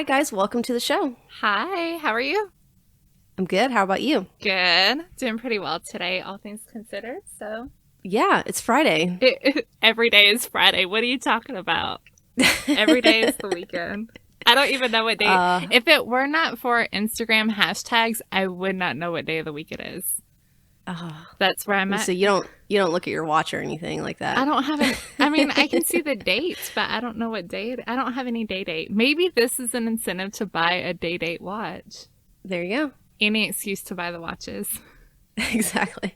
Guys, welcome to the show. Hi, how are you? I'm good. How about you? Good. Doing pretty well today, all things considered. So yeah, it's Friday. Every day is Friday. What are you talking about? Every day is the weekend. I don't even know what day. If it were not for Instagram hashtags, I would not know what day of the week it is. That's where I'm at. So you don't look at your watch or anything like that? I don't have it. I mean, I can see the dates, but I don't know what day. I don't have any day date. Maybe this is an incentive to buy a day date watch. There you go. Any excuse to buy the watches. Exactly.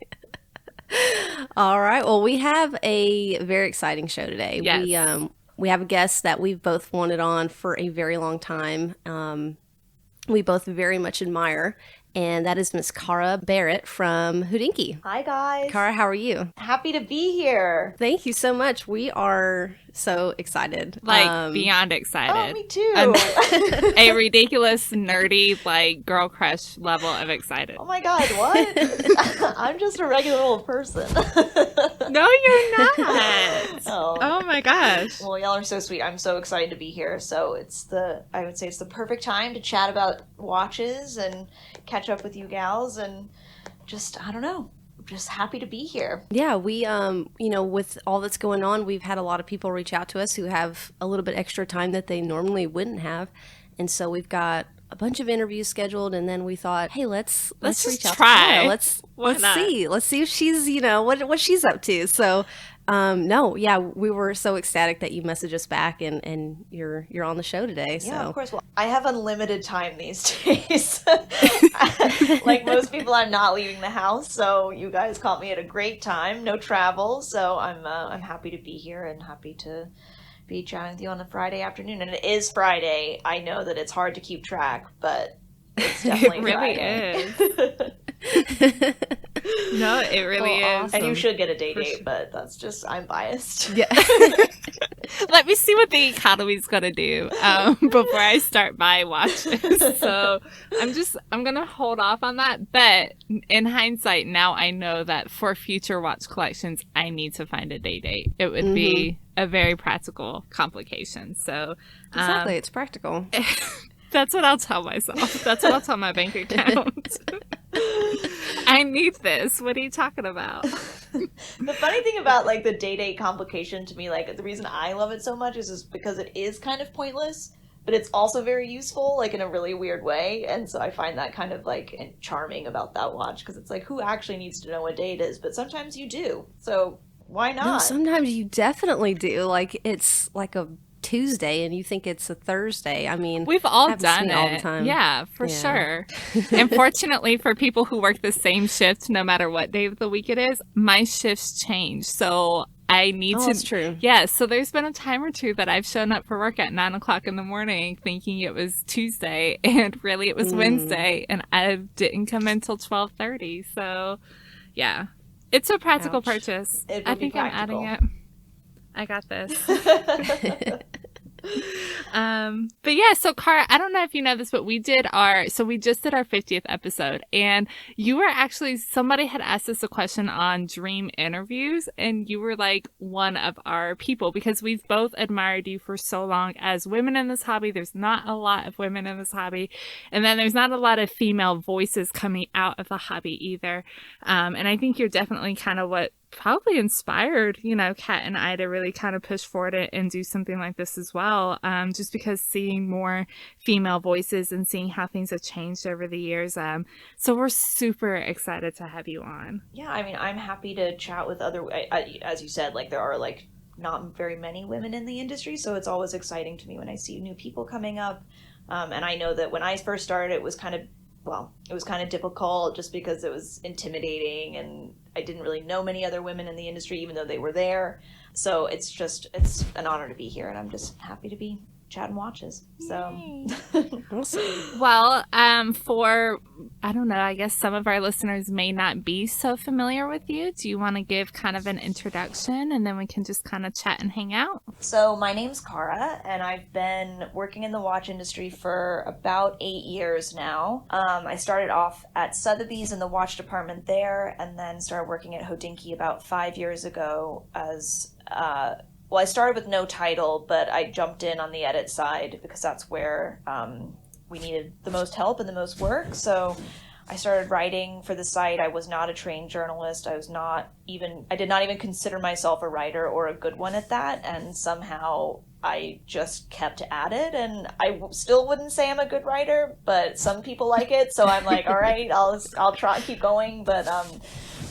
All right. Well, we have a very exciting show today. Yes. We have a guest that we've both wanted on for a very long time. We both very much admire. And that is Miss Cara Barrett from Hodinkee. Hi, guys. Cara, how are you? Happy to be here. Thank you so much. We are so excited. Beyond excited. Oh, me too. A ridiculous, nerdy, girl crush level of excited. Oh my God, what? I'm just a regular old person. No, you're not. Oh my gosh. Well, y'all are so sweet. I'm so excited to be here. So I would say it's the perfect time to chat about watches and catch up with you gals, and just, I don't know, just happy to be here. Yeah, we, with all that's going on, we've had a lot of people reach out to us who have a little bit extra time that they normally wouldn't have. And so we've got a bunch of interviews scheduled, and then we thought, hey, let's reach out try. to Cara. Let's see if she's, what she's up to. So, we were so ecstatic that you messaged us back and you're on the show today. So. Yeah, of course. Well, I have unlimited time these days. Like most people, I'm not leaving the house, so you guys caught me at a great time. No travel, so I'm happy to be here and happy to be chatting with you on a Friday afternoon. And it is Friday. I know that it's hard to keep track, but it's definitely it really Friday. Is. No, it really is. Awesome. And you should get a date, but that's just, I'm biased. Yeah. Let me see what the economy's going to do before I start my watches. So I'm going to hold off on that. But in hindsight, now I know that for future watch collections, I need to find a date. It would be a very practical complication. So exactly, it's practical. That's what I'll tell myself. That's what I'll tell my bank account. I need this. What are you talking about? The funny thing about the date complication to me, the reason I love it so much is because it is kind of pointless, but it's also very useful, in a really weird way. And so I find that kind of charming about that watch, because it's who actually needs to know what day it is? But sometimes you do. So why not? No, sometimes you definitely do. It's like a Tuesday and you think it's a Thursday. I mean, we've all done it all the time. Yeah, for sure. And fortunately for people who work the same shift, no matter what day of the week it is, my shifts change. So I need to. That's true. Yeah. So there's been a time or two that I've shown up for work at 9:00 in the morning thinking it was Tuesday, and really it was Wednesday, and I didn't come in till 12:30. So yeah, it's a practical purchase. I think I'm adding it. I got this. But yeah, so Cara, I don't know if you know this, but we just did our 50th episode, and you were actually, somebody had asked us a question on dream interviews, and you were one of our people, because we've both admired you for so long as women in this hobby. There's not a lot of women in this hobby, and then there's not a lot of female voices coming out of the hobby either. And I think you're definitely kind of what probably inspired, Kat and I to really kind of push forward and do something like this as well. Just because seeing more female voices and seeing how things have changed over the years. So we're super excited to have you on. Yeah, I mean, I'm happy to chat with as you said, there are not very many women in the industry, so it's always exciting to me when I see new people coming up. And I know that when I first started, it was kind of difficult just because it was intimidating, and I didn't really know many other women in the industry, even though they were there. So it's an honor to be here, and I'm just happy to be chatting watches. So Awesome. Well, for, I don't know, I guess some of our listeners may not be so familiar with you. Do you want to give kind of an introduction and then we can just kind of chat and hang out? So my name's Cara, and I've been working in the watch industry for about 8 years now. I started off at Sotheby's in the watch department there, and then started working at Hodinkee about 5 years ago as well, I started with no title, but I jumped in on the edit side because that's where we needed the most help and the most work. So I started writing for the site. I was not a trained journalist. I did not even consider myself a writer or a good one at that. And somehow I just kept at it. And I still wouldn't say I'm a good writer, but some people like it. So I'm like, all right, I'll try, keep going. But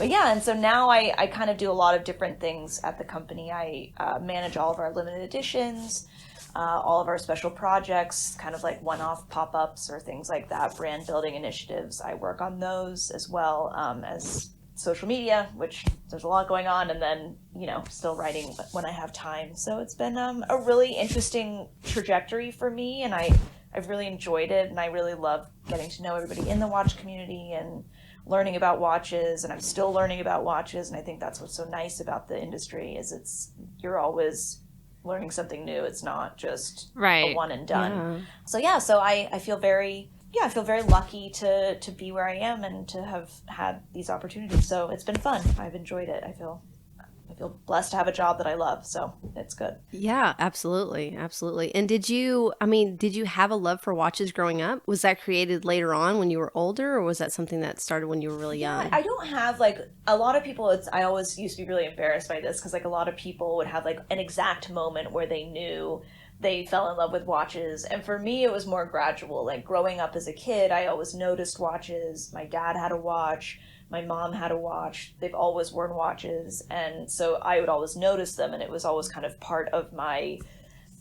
yeah, and so now I kind of do a lot of different things at the company. I manage all of our limited editions, all of our special projects, kind of like one-off pop-ups or things like that, brand building initiatives. I work on those as well as social media, which there's a lot going on, and then, still writing when I have time. So it's been a really interesting trajectory for me, and I've really enjoyed it, and I really love getting to know everybody in the watch community and learning about watches, and I'm still learning about watches, and I think that's what's so nice about the industry is you're always learning something new. It's not just a one and done. Yeah. So I feel very lucky to be where I am and to have had these opportunities. So it's been fun. I've enjoyed it. I feel blessed to have a job that I love, so it's good. Yeah, absolutely. And did you have a love for watches growing up? Was that created later on when you were older, or was that something that started when you were really young? I don't have, a lot of people, I always used to be really embarrassed by this, because, a lot of people would have, an exact moment where they knew they fell in love with watches. And for me, it was more gradual. Growing up as a kid, I always noticed watches. My dad had a watch. My mom had a watch. They've always worn watches. And so I would always notice them, and it was always kind of part of my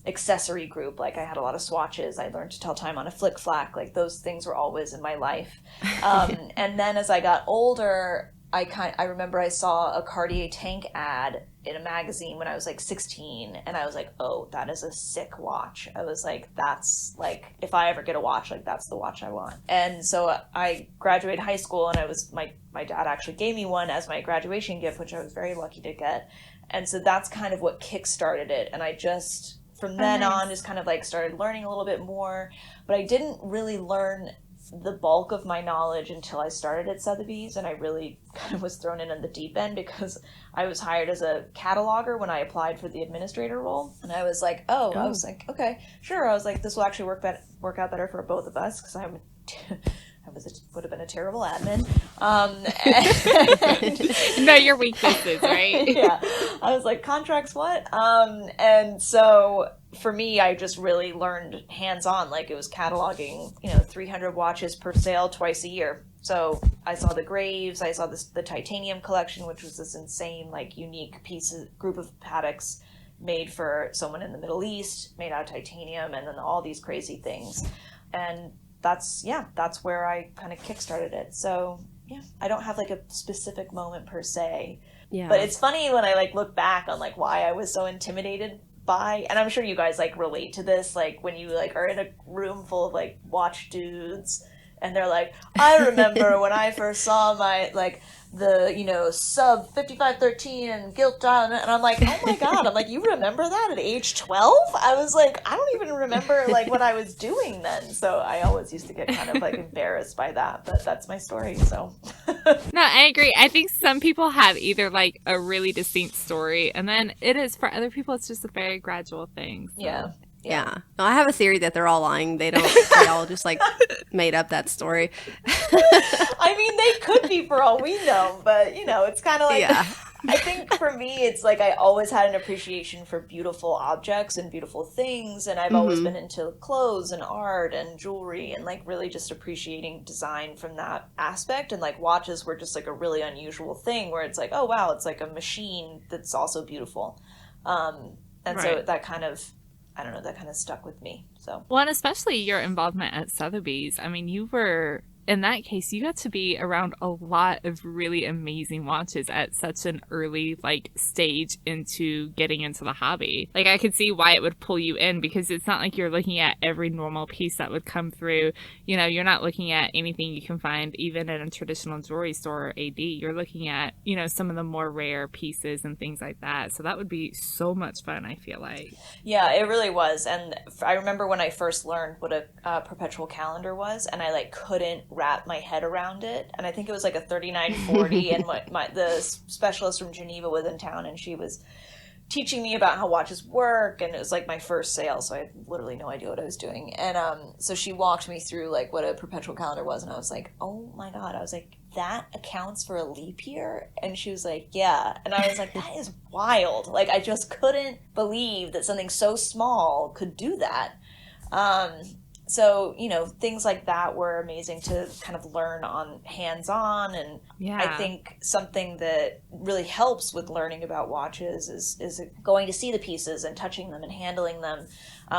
accessory group. I had a lot of swatches. I learned to tell time on a flick flack. Those things were always in my life. And then as I got older, I remember I saw a Cartier tank ad in a magazine when I was 16, and I was like, oh, that is a sick watch. I was like, that's if I ever get a watch, that's the watch I want. And so I graduated high school, and my dad actually gave me one as my graduation gift, which I was very lucky to get. And so that's kind of what kick-started it. And I just, from then on, just kind of started learning a little bit more, but I didn't really learn the bulk of my knowledge until I started at Sotheby's, and I really kind of was thrown in on the deep end because I was hired as a cataloger when I applied for the administrator role, and I was like, I was like, okay, sure. I was like, this will actually work out better for both of us, because would have been a terrible admin. Know your weaknesses, right? Yeah. I was like, contracts, what? And so for me, I just really learned hands-on. It was cataloging, 300 watches per sale twice a year. So I saw the Graves, I saw the titanium collection, which was this insane, unique group of Pateks made for someone in the Middle East, made out of titanium, and then all these crazy things. And that's where I kind of kickstarted it. So yeah, I don't have a specific moment per se. Yeah. But it's funny when I look back on why I was so intimidated by, and I'm sure you guys relate to this, when you are in a room full of watch dudes, and they're like, I remember when I first saw my the sub 5513 and gilt dial, and I'm like, oh my god, I'm like, you remember that at age 12? I was like, I don't even remember what I was doing then. So I always used to get kind of embarrassed by that, but that's my story. So no, I agree. I think some people have either a really distinct story, and then it is for other people it's just a very gradual thing. So. Yeah. No, I have a theory that they're all lying. They all just made up that story. I mean, they could be for all we know, but it's kind of I think for me, it's I always had an appreciation for beautiful objects and beautiful things, and I've always been into clothes and art and jewelry, and really just appreciating design from that aspect. And watches were just a really unusual thing where it's oh wow, it's a machine that's also beautiful. So that kind of, I don't know, that kind of stuck with me. So well, and especially your involvement at Sotheby's. I mean, you were in that case, you got to be around a lot of really amazing watches at such an early like stage into getting into the hobby. Like I could see why it would pull you in, because it's not like you're looking at every normal piece that would come through. You know, you're not looking at anything you can find even in a traditional jewelry store or AD. You're looking at, you know, some of the more rare pieces and things like that. So that would be so much fun, I feel like. Yeah, it really was. And I remember when I first learned what a perpetual calendar was, and I like couldn't wrap my head around it. And I think it was like a 3940, and the specialist from Geneva was in town, and she was teaching me about how watches work, and it was like my first sale, so I had literally no idea what I was doing. And so she walked me through like what a perpetual calendar was, and I was like, oh my god, I was like, that accounts for a leap year? And she was like, yeah. And I was like, that is wild. Like, I just couldn't believe that something so small could do that. So, you know, things like that were amazing to kind of learn on hands-on. And yeah. I think something that really helps with learning about watches is going to see the pieces and touching them and handling them,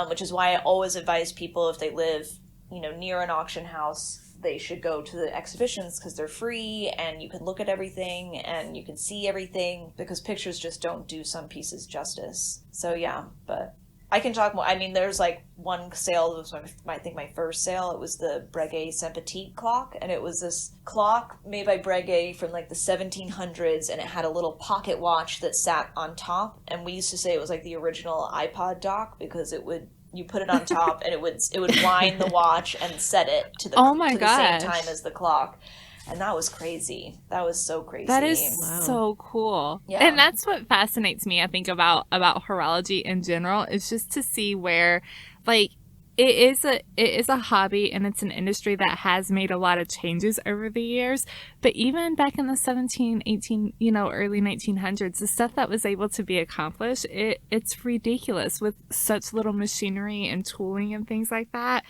which is why I always advise people, if they live, you know, near an auction house, they should go to the exhibitions because they're free and you can look at everything and you can see everything, because pictures just don't do some pieces justice. So yeah, but I can talk more. I mean, there's like one sale, it was I think my first sale, it was the Breguet Saint-Petit clock, and it was this clock made by Breguet from like the 1700s, and it had a little pocket watch that sat on top, and we used to say it was like the original iPod dock, because you put it on top and it would wind the watch and set it to the same time as the clock. And that was crazy. That was so crazy. That is so cool. Yeah. And that's what fascinates me, I think, about horology in general, is just to see where, like, it is a hobby, and it's an industry that has made a lot of changes over the years. But even back in the 17, 18, you know, early 1900s, the stuff that was able to be accomplished, it's ridiculous with such little machinery and tooling and things like that.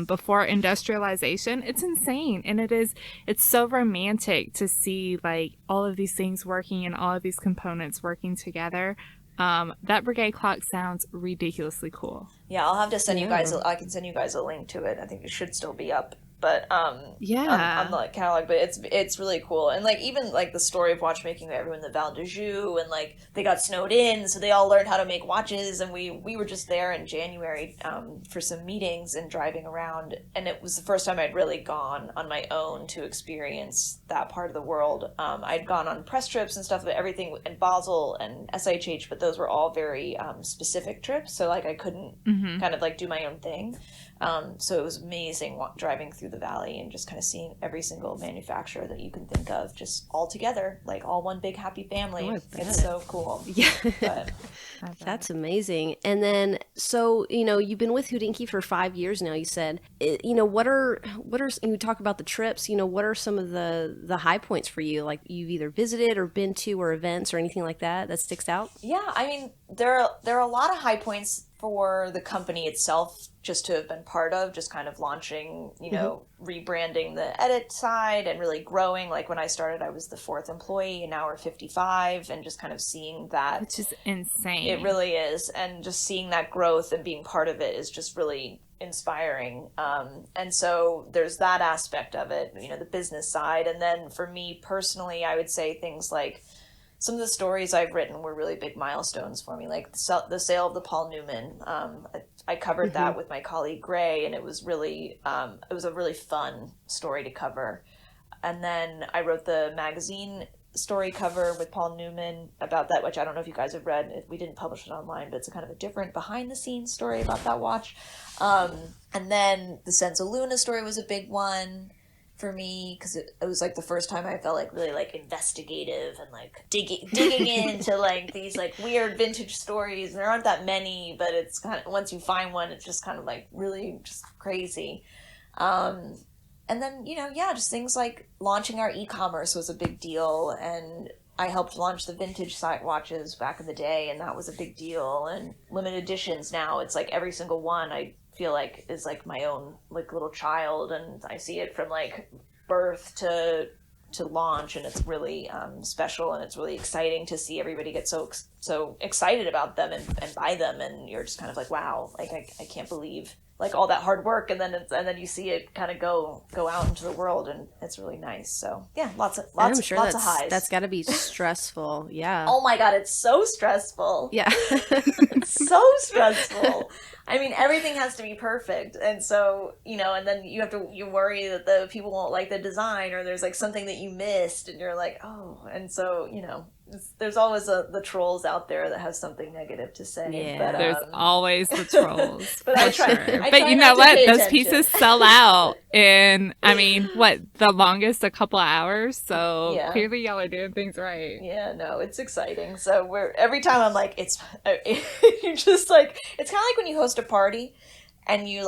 Before industrialization, it's insane. And it's so romantic to see like all of these things working and all of these components working together. That Breguet clock sounds ridiculously cool. Yeah, I'll have to send you guys. I can send you guys a link to it. I think it should still be up, but on the catalog. But it's really cool, and like even like the story of watchmaking, everyone in the Val d'Anjou, and like they got snowed in, so they all learned how to make watches. And we were just there in January for some meetings and driving around, and it was the first time I'd really gone on my own to experience that part of the world. I'd gone on press trips and stuff, but everything in Basel and SIHH, but those were all very specific trips, so like I couldn't kind of like do my own thing. So it was amazing driving through the valley and just kind of seeing every single manufacturer that you can think of just all together, like all one big happy family. It's so cool. Yeah. But, that's amazing. And then, so, you know, you've been with Hodinkee for 5 years now, you said. You know, what are you talk about the trips, you know, what are some of the high points for you? Like you've either visited or been to, or events or anything like that sticks out? Yeah, I mean, there are a lot of high points for the company itself, just to have been part of, just kind of launching, you know, rebranding the edit side and really growing. Like when I started, I was the 4th employee, and now we're 55, and just kind of seeing that. Which is insane. It really is. And just seeing that growth and being part of it is just really inspiring. And so there's that aspect of it, you know, the business side. And then for me personally, I would say things like, some of the stories I've written were really big milestones for me, like the sale of the Paul Newman. I covered that with my colleague Gray, and it was really it was a really fun story to cover. And then I wrote the magazine story cover with Paul Newman about that, which I don't know if you guys have read. We didn't publish it online, but it's a kind of a different behind-the-scenes story about that watch. And then the Senza Luna story was a big one for me, because it was like the first time I felt like really like investigative and like digging into like these like weird vintage stories. And there aren't that many, but it's kind of, once you find one, it's just kind of like really just crazy. And then, you know, yeah, just things like launching our e-commerce was a big deal, and I helped launch the vintage site watches back in the day, and that was a big deal. And limited editions now, it's like every single one I feel like is like my own like little child, and I see it from like birth to launch, and it's really special, and it's really exciting to see everybody get so excited about them and buy them, and you're just kind of like, wow, like I can't believe like all that hard work, and then you see it kind of go out into the world, and it's really nice. So yeah, lots of highs. That's got to be stressful. Yeah. Oh my God, it's so stressful. Yeah. It's so stressful. I mean, everything has to be perfect, and so, and then you worry that the people won't like the design, or there's like something that you missed, and you're like, oh, and so there's always the trolls out there that have something negative to say. Yeah. But, there's always the trolls. But I try. Sure. I But try you not know to what? pay Those attention. pieces sell out in, I mean, the longest a couple of hours. So Yeah. clearly y'all are doing things right. Yeah, no, it's exciting. So every time I'm like, you're just like, it's kind of like when you host a party, and you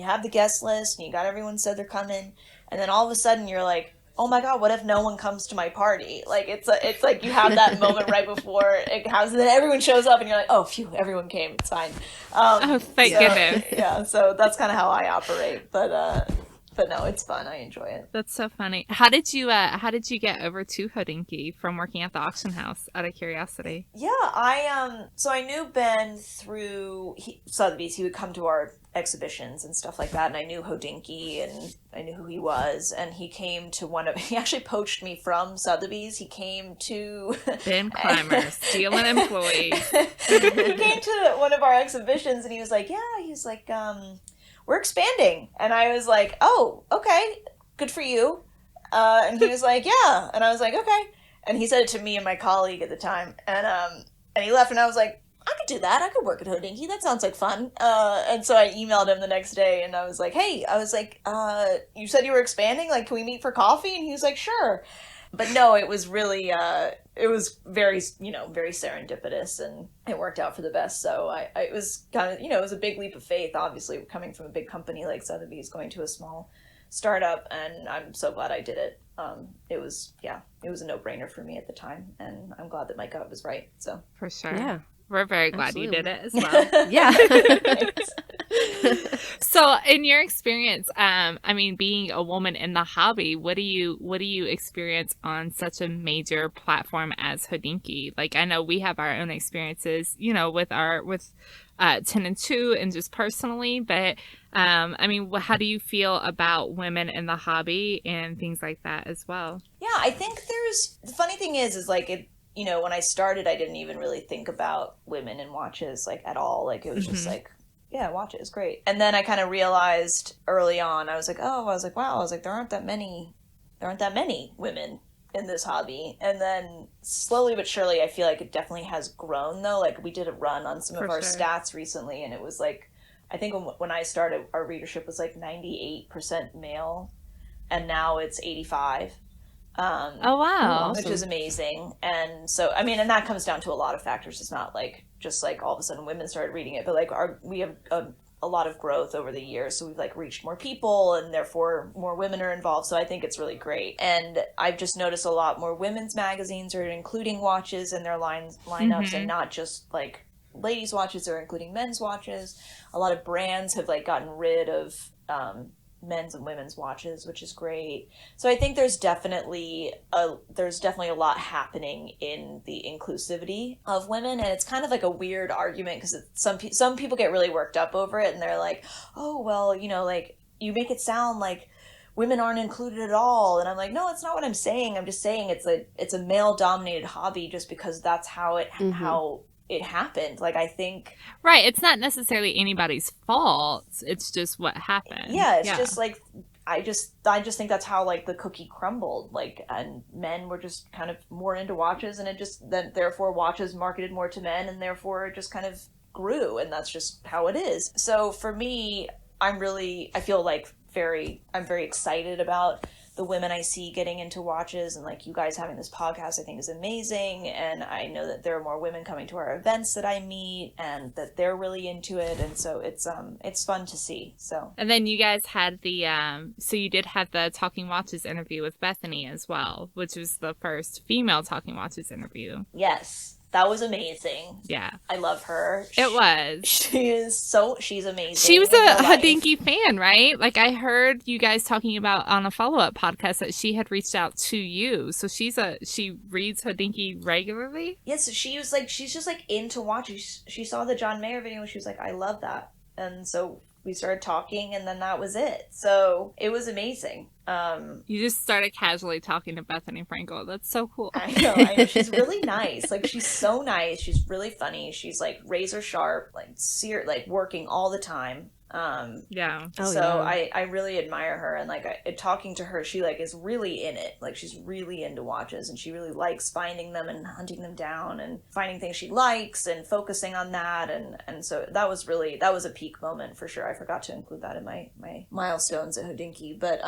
have the guest list, and you got everyone said they're coming, and then all of a sudden you're like, oh my God, what if no one comes to my party? Like, it's like you have that moment right before it happens, and then everyone shows up, and you're like, oh, phew, everyone came, it's fine. Thank goodness. Yeah, so that's kind of how I operate, but no, it's fun. I enjoy it. That's so funny. How did you get over to Hodinkee from working at the auction house, out of curiosity? Yeah, so I knew Ben through Sotheby's. He would come to our exhibitions and stuff like that, and I knew Hodinkee, and I knew who he was, and he came to he actually poached me from Sotheby's. He came to Ben Clymer, stealing employees. He came to one of our exhibitions, and he was like, we're expanding. And I was like, oh, okay, good for you. And he was like, yeah. And I was like, okay. And he said it to me and my colleague at the time. And he left, and I was like, I could do that. I could work at Hodinkee. That sounds like fun. And so I emailed him the next day, and I was like, hey, you said you were expanding? Like, can we meet for coffee? And he was like, sure. But no, it was really, it was very, very serendipitous, and it worked out for the best. So it was kind of, it was a big leap of faith, obviously, coming from a big company like Sotheby's, going to a small startup, and I'm so glad I did it. It was a no-brainer for me at the time, and I'm glad that my gut was right. So For sure. Yeah. We're very glad Absolutely. you did it as well. Yeah. So in your experience, being a woman in the hobby, what do you experience on such a major platform as Hodinkee? Like, I know we have our own experiences, with 10 and 2 and just personally, but how do you feel about women in the hobby and things like that as well? Yeah, I think the funny thing is like it, when I started, I didn't even really think about women in watches, like, at all. Like, it was just like, yeah, watches, great. And then I kind of realized early on, I was like, wow, there aren't that many women in this hobby. And then slowly but surely, I feel like it definitely has grown, though. Like, we did a run on some of our stats recently, and it was like, I think when I started, our readership was like 98% male, and now it's 85%. Oh, wow. Which is amazing. And so, and that comes down to a lot of factors. It's not like just like all of a sudden women started reading it, but like we have a lot of growth over the years. So we've like reached more people, and therefore more women are involved. So I think it's really great. And I've just noticed a lot more women's magazines are including watches in their lineups, and not just like ladies' watches, they're including men's watches. A lot of brands have like gotten rid of men's and women's watches, which is great. So I think there's definitely a lot happening in the inclusivity of women, and it's kind of like a weird argument because some people get really worked up over it, and they're like, oh, well, like, you make it sound like women aren't included at all. And I'm like, no, that's not what I'm saying. I'm just saying it's a male dominated hobby just because that's how it happened. Like, I think, right, it's not necessarily anybody's fault, it's just what happened. It's just like, I just think that's how like the cookie crumbled, like, and men were just kind of more into watches, and it just then therefore watches marketed more to men, and therefore it just kind of grew, and that's just how it is. So for me, I'm very excited about the women I see getting into watches, and like you guys having this podcast I think is amazing, and I know that there are more women coming to our events that I meet, and that they're really into it, and so it's fun to see. So, and then you guys had so you did have the Talking Watches interview with Bethany as well, which was the first female Talking Watches interview. Yes. That was amazing. Yeah. I love her. It was. She's amazing. She was a Hodinkee fan, right? Like, I heard you guys talking about on a follow-up podcast that she had reached out to you. So she reads Hodinkee regularly? Yes, she's just like into watches. She saw the John Mayer video and she was like, I love that. And so we started talking, and then that was it. So it was amazing. You just started casually talking to Bethany Frankel. That's so cool. I know. She's really nice. Like, she's so nice. She's really funny. She's like razor sharp, like working all the time. Yeah. I really admire her, and like talking to her, she like is really in it. Like, she's really into watches, and she really likes finding them and hunting them down and finding things she likes and focusing on that. And so that was a peak moment for sure. I forgot to include that in my milestones at Hodinkee, but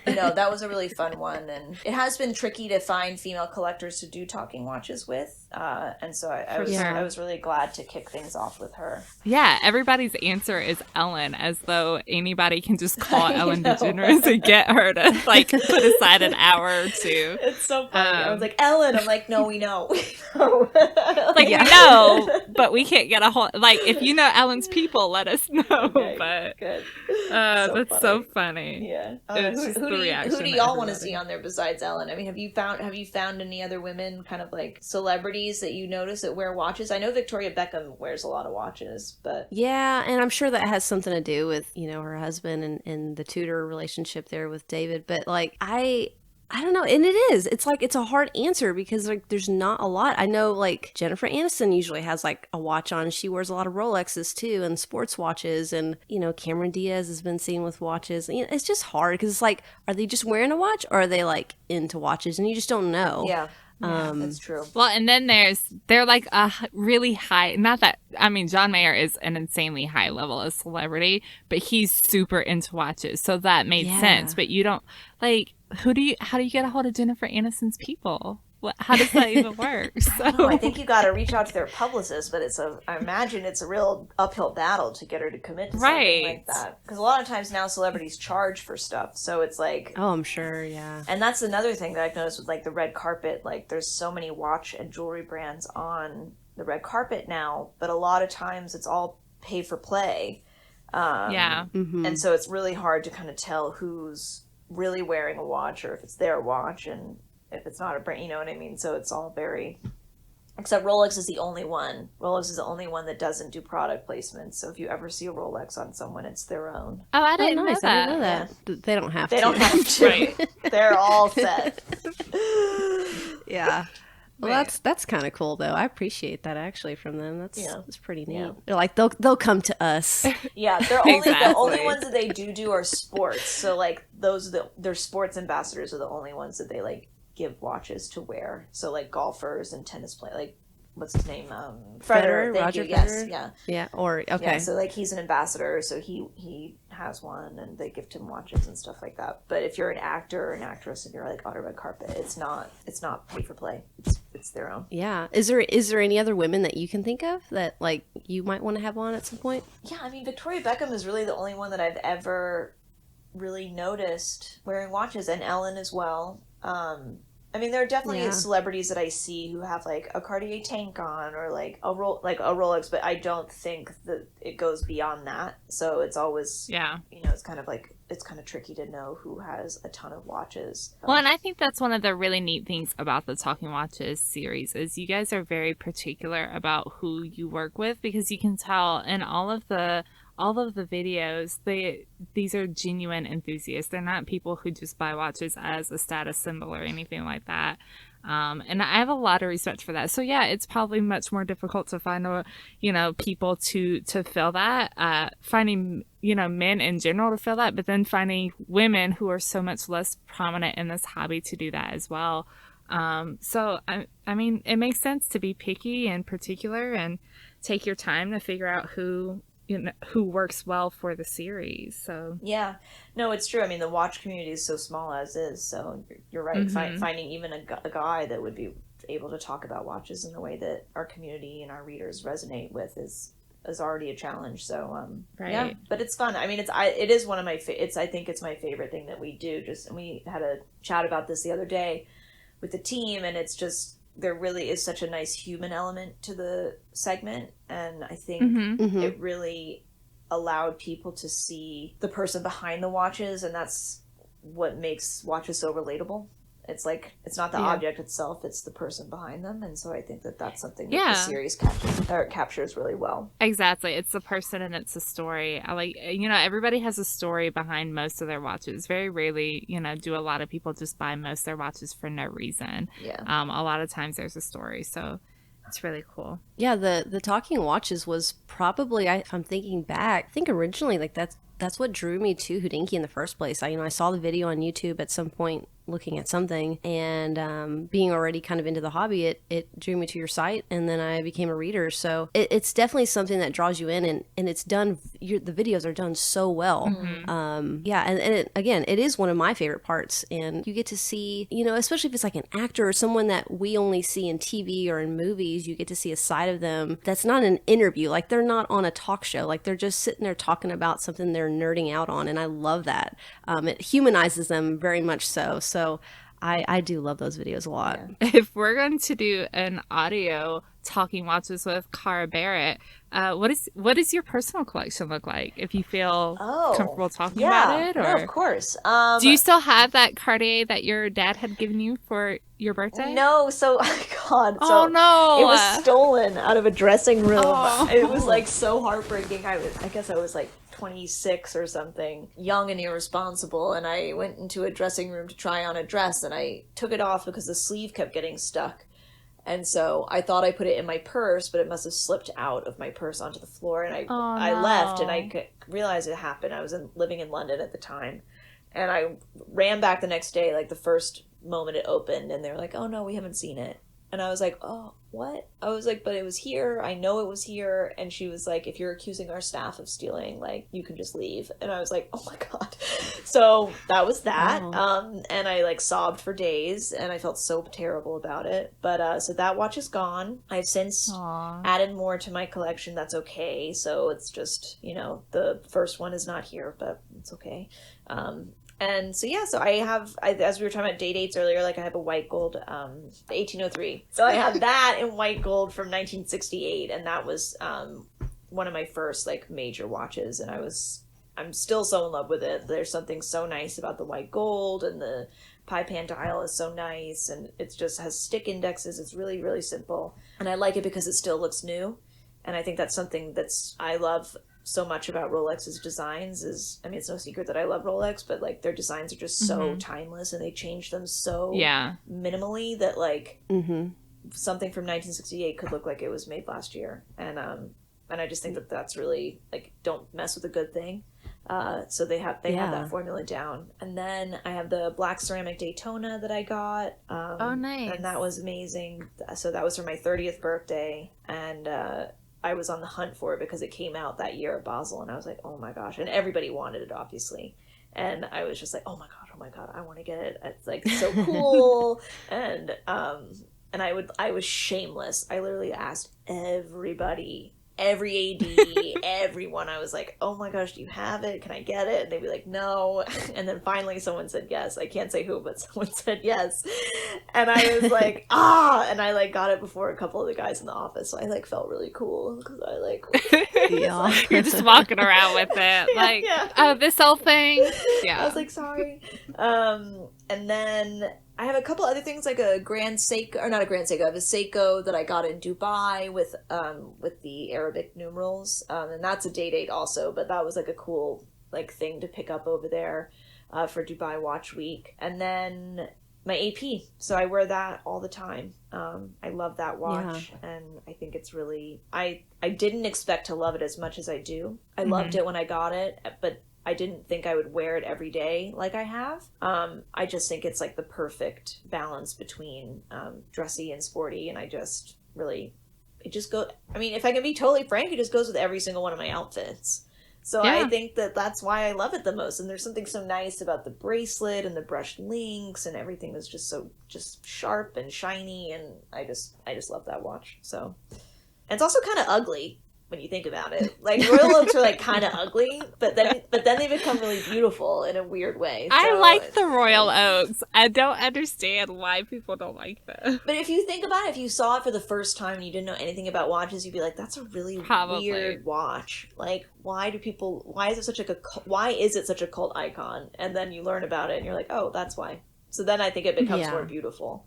that was a really fun one. And it has been tricky to find female collectors to do talking watches with, and so I was really glad to kick things off with her. Yeah, everybody's answer is Ellen, as though anybody can just call Ellen DeGeneres and get her to like put aside an hour or two. It's so funny. I was like, Ellen. I'm like, no, we know. Like, we know, but we can't get a whole, like, if you know Ellen's people, let us know. Okay, but good. That's funny. so funny. Yeah. It's just the reaction. Who do y'all want to see on there besides Ellen? I mean, have you found any other women, kind of like celebrities that you notice that wear watches? I know Victoria Beckham wears a lot of watches, but yeah, and I'm sure that has something to do with, her husband and the tutor relationship there with David. But like, I don't know. And it's like, it's a hard answer because like, there's not a lot. I know like Jennifer Aniston usually has like a watch on. She wears a lot of Rolexes too, and sports watches. And, Cameron Diaz has been seen with watches. It's just hard because it's like, are they just wearing a watch or are they like into watches? And you just don't know. Yeah. Yeah, that's true. Well, and then they're like a really high, not that, I mean, John Mayer is an insanely high level of celebrity, but he's super into watches. So that made sense. But you don't, like, how do you get a hold of Jennifer Aniston's people? How does that even work? I think you got to reach out to their publicist, but I imagine it's a real uphill battle to get her to commit to something like that. Because a lot of times now celebrities charge for stuff, so it's like, oh, I'm sure, yeah. And that's another thing that I've noticed with like the red carpet. Like, there's so many watch and jewelry brands on the red carpet now, but a lot of times it's all pay for play. And so it's really hard to kind of tell who's really wearing a watch or if it's their watch and if it's not a brand, you know what I mean? So it's all very, except Rolex is the only one. Rolex is the only one that doesn't do product placement. So if you ever see a Rolex on someone, it's their own. Oh, I didn't know that. I didn't know that. Yeah. They don't have to. They don't have to. Right. They're all set. Yeah. Well, that's kind of cool though. I appreciate that actually from them. That's pretty neat. Yeah. They're like they'll come to us. Yeah, the only ones that they do are sports. So like their sports ambassadors are the only ones that they like give watches to wear. So like golfers and tennis players, like what's his name? Federer, thank Roger you. Federer. Yes, yeah. Or okay. Yeah, so like he's an ambassador, so he has one, and they gift him watches and stuff like that. But if you're an actor or an actress and you're like on a red carpet, it's not pay for play. It's their own. Yeah. Is there any other women that you can think of that like you might want to have on at some point? Yeah, I mean Victoria Beckham is really the only one that I've ever really noticed wearing watches, and Ellen as well. I mean, there are definitely celebrities that I see who have like a Cartier tank on or like a Rolex, but I don't think that it goes beyond that. So it's always it's kind of tricky to know who has a ton of watches. Well, and I think that's one of the really neat things about the Talking Watches series is you guys are very particular about who you work with, because you can tell in all of the videos, these are genuine enthusiasts. They're not people who just buy watches as a status symbol or anything like that. And I have a lot of respect for that. So yeah, it's probably much more difficult to find, people to fill that, finding, men in general to fill that, but then finding women who are so much less prominent in this hobby to do that as well. So I mean, it makes sense to be picky and particular and take your time to figure out who works well for the series. So yeah, no, it's true. I mean, the watch community is so small as is, so you're right. Mm-hmm. Finding even a guy that would be able to talk about watches in the way that our community and our readers resonate with is already a challenge. So yeah, but it's fun. I mean, it is one of my I think it's my favorite thing that we do. And we had a chat about this the other day with the team, and it's just, there really is such a nice human element to the segment, and I think it really allowed people to see the person behind the watches, and that's what makes watches so relatable. It's like, it's not the object itself, it's the person behind them. And so I think that that's something that Yeah. the series captures really well. Exactly. It's the person and it's the story. I like, everybody has a story behind most of their watches. Very rarely, do a lot of people just buy most of their watches for no reason. Yeah. A lot of times there's a story. So it's really cool. Yeah, the talking watches was probably, if I'm thinking back, I think originally like that's what drew me to Hodinkee in the first place. I saw the video on YouTube at some point looking at something, and being already kind of into the hobby, it drew me to your site, and then I became a reader. So it's definitely something that draws you in, and it's done, the videos are done so well. Yeah, and again, it is one of my favorite parts, and you get to see, especially if it's like an actor or someone that we only see in TV or in movies, you get to see a side of them that's not an interview. Like, they're not on a talk show, like they're just sitting there talking about something they're nerding out on, and I love that. It humanizes them very much so. So I do love those videos a lot. Yeah. If we're going to do an audio talking watches with Cara Barrett, what does your personal collection look like? If you feel comfortable talking about it, or no, of course. Do you still have that Cartier that your dad had given you for your birthday? No, so God, oh no, it was stolen out of a dressing room. Oh. It was like so heartbreaking. I guess I was like 26 or something, young and irresponsible, and I went into a dressing room to try on a dress, and I took it off because the sleeve kept getting stuck. And so I thought I put it in my purse, but it must have slipped out of my purse onto the floor, and I left, and I realized it happened. I was living in London at the time, and I ran back the next day, like the first moment it opened, and they were like, "Oh no, we haven't seen it." And I was like, "Oh, what?" I was like, "But it was here. I know it was here." And she was like, "If you're accusing our staff of stealing, like, you can just leave." And I was like, "Oh my God." So that was that. Wow. And I like sobbed for days, and I felt so terrible about it. But so that watch is gone. I've since added more to my collection. That's okay. So it's just, the first one is not here, but it's okay. And so, yeah, so I have, as we were talking about day dates earlier, like I have a white gold, 1803. So I have that in white gold from 1968. And that was one of my first like major watches. And I'm still so in love with it. There's something so nice about the white gold, and the Pi-Pan dial is so nice. And it just has stick indexes. It's really, really simple. And I like it because it still looks new. And I think that's something I love so much about Rolex's designs is, I mean, it's no secret that I love Rolex, but like their designs are just so timeless, and they change them so minimally that like something from 1968 could look like it was made last year. And I just think that that's really like, don't mess with a good thing. So they have that formula down. And then I have the black ceramic Daytona that I got. Oh, nice. And that was amazing. So that was for my 30th birthday, and I was on the hunt for it because it came out that year at Basel, and I was like, oh my gosh. And everybody wanted it, obviously. And I was just like, oh my God, I want to get it. It's like so cool. And I was shameless. I literally asked everybody, every AD, everyone. I was like, oh my gosh, do you have it? Can I get it? And they'd be like, no. And then finally someone said yes. I can't say who, but someone said yes. And I was like, and I like got it before a couple of the guys in the office. So I like felt really cool because I like, you're just walking around with it. Oh, this whole thing. Yeah. I was like, sorry. And then I have a couple other things, like a Grand Seiko, or not a Grand Seiko, I have a Seiko that I got in Dubai with the Arabic numerals, and that's a date also, but that was like a cool like thing to pick up over there for Dubai Watch Week. And then my AP, so I wear that all the time. I love that watch, and I think it's really, I didn't expect to love it as much as I do. I loved it when I got it, but I didn't think I would wear it every day like I have. I just think it's like the perfect balance between dressy and sporty, and I just really, I mean, if I can be totally frank, it just goes with every single one of my outfits. So I think that that's why I love it the most. And there's something so nice about the bracelet and the brushed links, and everything is just so sharp and shiny, and I just love that watch. So, and it's also kind of ugly when you think about it. Like, Royal Oaks are like kind of ugly, but then they become really beautiful in a weird way. So, I like the Royal Oaks. I don't understand why people don't like them. But if you think about it, if you saw it for the first time and you didn't know anything about watches, you'd be like, that's a really weird watch. Like, why is it such a cult icon? And then you learn about it and you're like, oh, that's why. So then I think it becomes more beautiful.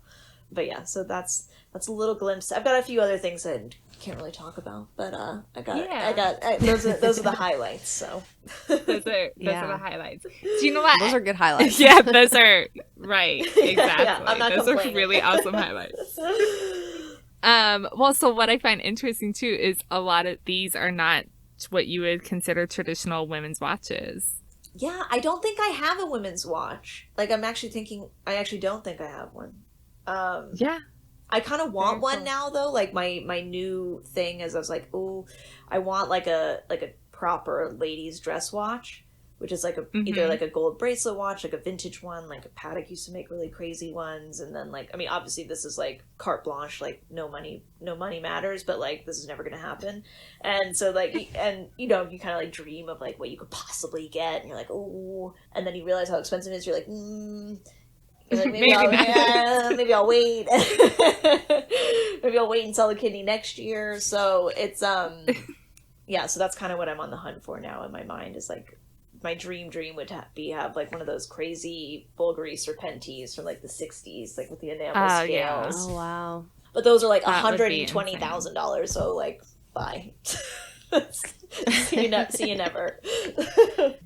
But yeah, so that's a little glimpse. I've got a few other things I can't really talk about, but those are the highlights. So those are the highlights. Do you know what? Those are good highlights. Yeah, those are right. Exactly. Yeah, I'm not those complaining. are really awesome highlights. Well, so what I find interesting too is a lot of these are not what you would consider traditional women's watches. Yeah, I don't think I have a women's watch. Like, I'm actually thinking, I actually don't think I have one. Yeah. I kind of want one now, though. Like, my new thing is I was like, oh, I want like a proper ladies dress watch, which is like either like a gold bracelet watch, like a vintage one, like a Patek used to make really crazy ones, and then like, I mean, obviously this is like carte blanche, like no money matters, but like this is never gonna happen. And so like, and you know, you kind of like dream of like what you could possibly get, and you're like, oh, and then you realize how expensive it is. You're like, You're like, maybe I'll wait. Maybe I'll wait and sell the kidney next year. So it's yeah. So that's kind of what I'm on the hunt for now in my mind. Is like my dream would have like one of those crazy Bulgari Serpentis from like the '60s, like with the enamel scales. Yeah. Oh wow! But those are like $120,000. So like, bye. See you never.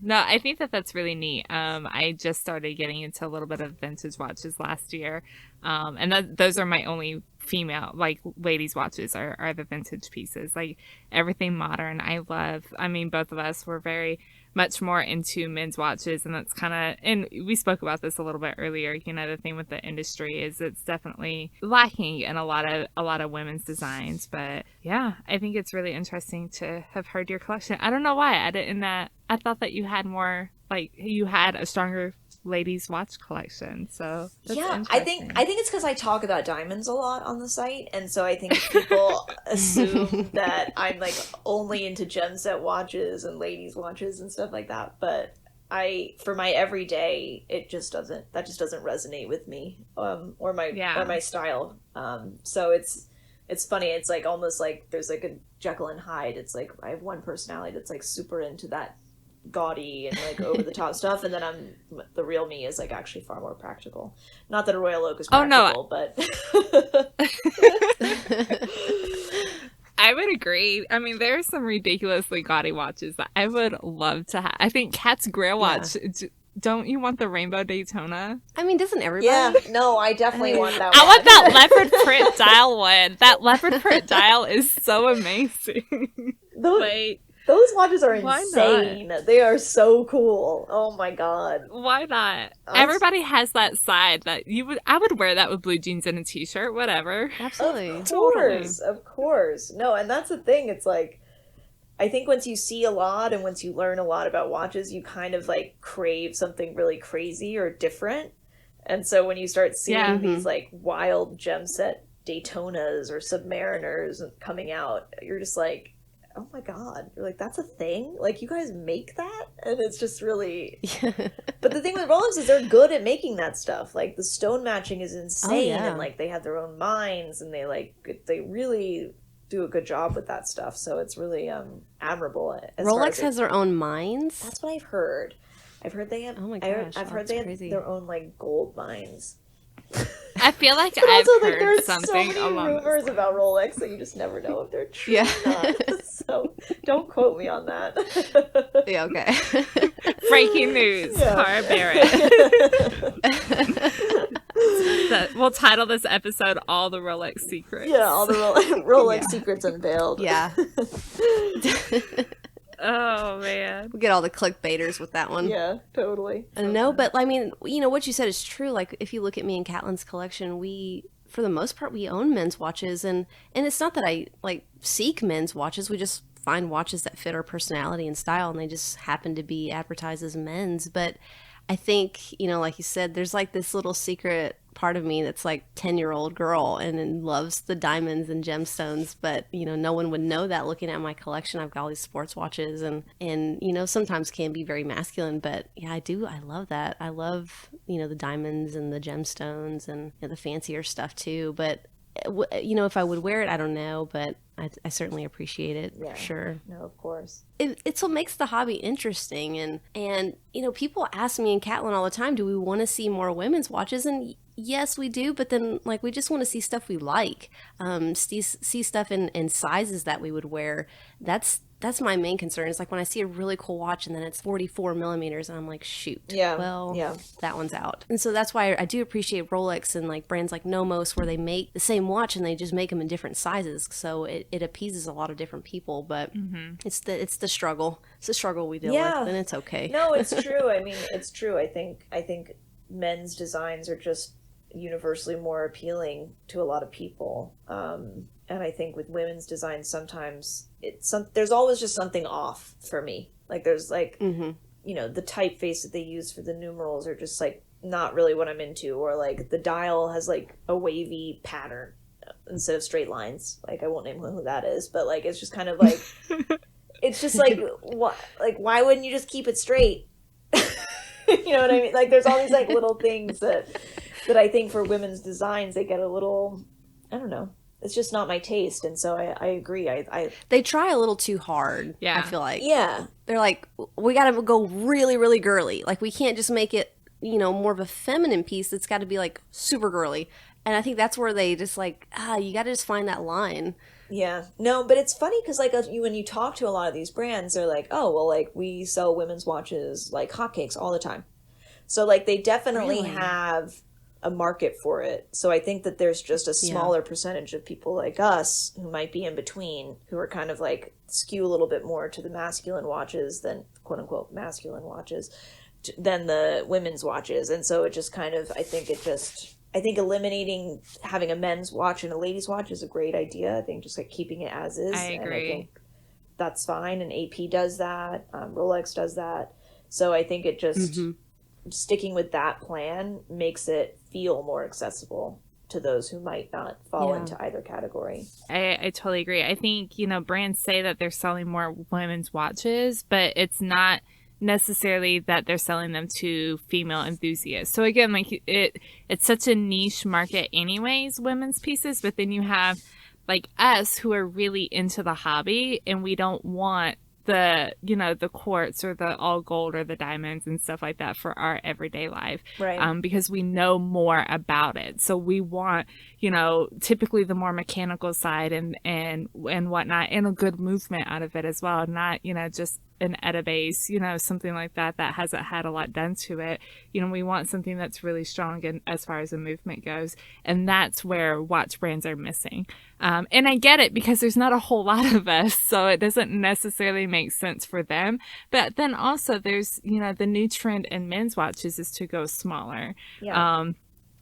No, I think that's really neat. I just started getting into a little bit of vintage watches last year, and those are my only female, like, ladies watches are the vintage pieces. Like, everything modern I love. I mean, both of us were very much more into men's watches, and that's kind of, and we spoke about this a little bit earlier, you know, the thing with the industry is it's definitely lacking in a lot of women's designs. But yeah, I think it's really interesting to have heard your collection. I don't know why I thought that you had more, like, you had a stronger ladies watch collection. So that's I think it's because I talk about diamonds a lot on the site, and so I think people assume that I'm like only into gem set watches and ladies watches and stuff like that. But for my everyday, that just doesn't resonate with me, or my style. So it's funny. It's like almost like there's like a Jekyll and Hyde. It's like I have one personality that's like super into that gaudy and like over the top stuff, and then the real me is like actually far more practical. Not that a Royal Oak is practical, but I would agree. I mean, there are some ridiculously gaudy watches that I would love to have. I think Kat's Grail watch. Yeah. Don't you want the rainbow Daytona? I mean, doesn't everybody? Yeah, no, I definitely want that one. I want that leopard print dial one. That leopard print dial is so amazing. Those watches are insane. They are so cool. Oh my god. Why not? Everybody has that side that I would wear that with blue jeans and a t-shirt, whatever. Absolutely. Of course. No, and that's the thing. It's like, I think once you see a lot and once you learn a lot about watches, you kind of like crave something really crazy or different. And so when you start seeing these like wild gem set Daytonas or Submariners coming out, you're just like, oh my god, you're like, that's a thing? Like, you guys make that? And it's just really... But the thing with Rolex is they're good at making that stuff. Like, the stone matching is insane, and like, they have their own mines, and they really do a good job with that stuff. So it's really admirable. Rolex has their own mines? That's what I've heard. I've heard they have... Oh my gosh, I've heard they have their own, like, gold mines. I feel like but I've also, heard there's something so many rumors about Rolex that you just never know if they're true or not. So don't quote me on that. Yeah, okay. Breaking news, Cara Barrett. We'll title this episode All the Rolex Secrets. Yeah, all the Rolex secrets unveiled. Yeah. Oh man, we'll get all the clickbaiters with that one. Yeah, totally. No, but I mean, you know, what you said is true. Like, if you look at me and Caitlin's collection, for the most part, we own men's watches, and it's not that I like seek men's watches. We just find watches that fit our personality and style, and they just happen to be advertised as men's. But I think, you know, like you said, there's like this little secret part of me that's like 10-year-old girl and loves the diamonds and gemstones, but you know, no one would know that looking at my collection. I've got all these sports watches and you know, sometimes can be very masculine, but yeah, I love that. I love, you know, the diamonds and the gemstones and, you know, the fancier stuff too. But if I would wear it, I don't know, but I certainly appreciate it, Yeah. for sure. No, of course. It's what makes the hobby interesting. And people ask me in Catlin all the time, do we want to see more women's watches? And yes, we do, but then like we just want to see stuff we like, see stuff in sizes that we would wear. That's my main concern. Is like when I see a really cool watch and then it's 44 millimeters and I'm like, shoot, that one's out. And so that's why I do appreciate Rolex and like brands like Nomos, where they make the same watch and they just make them in different sizes. So it appeases a lot of different people, but it's the struggle. It's the struggle we deal with, and it's okay. No, it's true. I mean, it's true. I think men's designs are just universally more appealing to a lot of people. And I think with women's designs, sometimes there's always just something off for me. Like there's like, the typeface that they use for the numerals are just like not really what I'm into, or like the dial has like a wavy pattern instead of straight lines. Like I won't name who that is, but like it's just kind of like it's just like what, like why wouldn't you just keep it straight? You know what I mean? Like there's all these like little things that I think for women's designs they get a little, I don't know. It's just not my taste, and so I agree. They try a little too hard. Yeah, I feel like they're like, we got to go really, really girly. Like we can't just make it more of a feminine piece. It's got to be like super girly. And I think that's where they just like you got to just find that line. Yeah, no, but it's funny because like when you talk to a lot of these brands, they're like, oh well, like we sell women's watches like hotcakes all the time. So like they definitely have a market for it. So I think that there's just a smaller percentage of people like us who might be in between, who are kind of like skew a little bit more to the masculine watches than quote unquote masculine watches than the women's watches. And so it just kind of, I think eliminating having a men's watch and a ladies watch is a great idea. I think just like keeping it as is. I agree. And I think that's fine. And AP does that. Rolex does that. So I think it just sticking with that plan makes it feel more accessible to those who might not fall into either category. I totally agree. I think, brands say that they're selling more women's watches, but it's not necessarily that they're selling them to female enthusiasts. So again, like it's such a niche market anyways, women's pieces, but then you have like us who are really into the hobby, and we don't want the quartz or the all gold or the diamonds and stuff like that for our everyday life. Right. Because we know more about it. So we want, typically the more mechanical side and whatnot, and a good movement out of it as well. Not, just an Edibase, something like that hasn't had a lot done to it. We want something that's really strong and as far as the movement goes. And that's where watch brands are missing. And I get it because there's not a whole lot of us, so it doesn't necessarily make sense for them. But then also there's, the new trend in men's watches is to go smaller. Yeah.